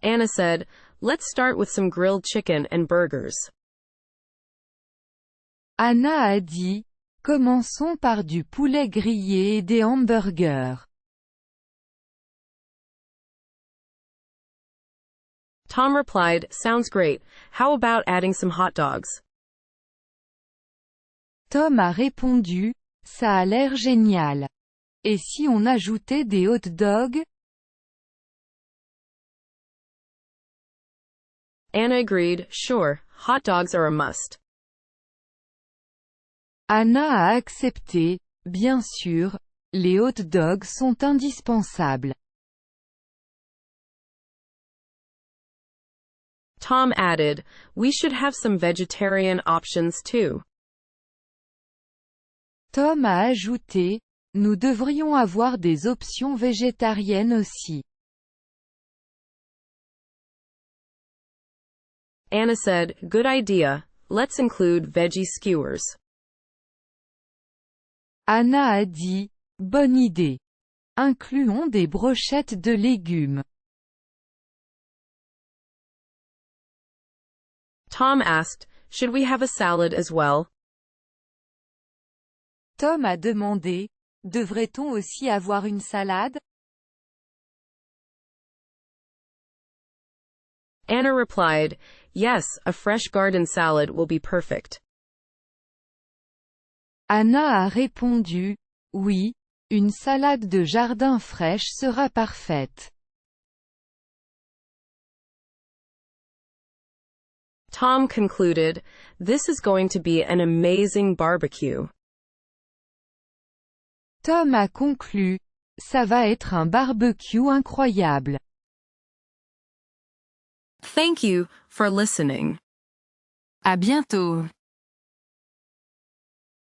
Anna said, "Let's start with some grilled chicken and burgers." Anna a dit, commençons par du poulet grillé et des hamburgers. Tom replied, "Sounds great. How about adding some hot dogs?" Tom a répondu, ça a l'air génial. Et si on ajoutait des hot dogs? Anna agreed, "Sure, hot dogs are a must." Anna a accepté, bien sûr, les hot dogs sont indispensables. Tom added, "We should have some vegetarian options too." Tom a ajouté, nous devrions avoir des options végétariennes aussi. Anna said, "Good idea. Let's include veggie skewers." Anna a dit, bonne idée. Incluons des brochettes de légumes. Tom asked, "Should we have a salad as well?" Tom a demandé, devrait-on aussi avoir une salade? Anna replied, "Yes, a fresh garden salad will be perfect." Anna a répondu, oui, une salade de jardin fraîche sera parfaite. Tom concluded, "This is going to be an amazing barbecue." Tom a conclu, ça va être un barbecue incroyable. Thank you for listening. À bientôt.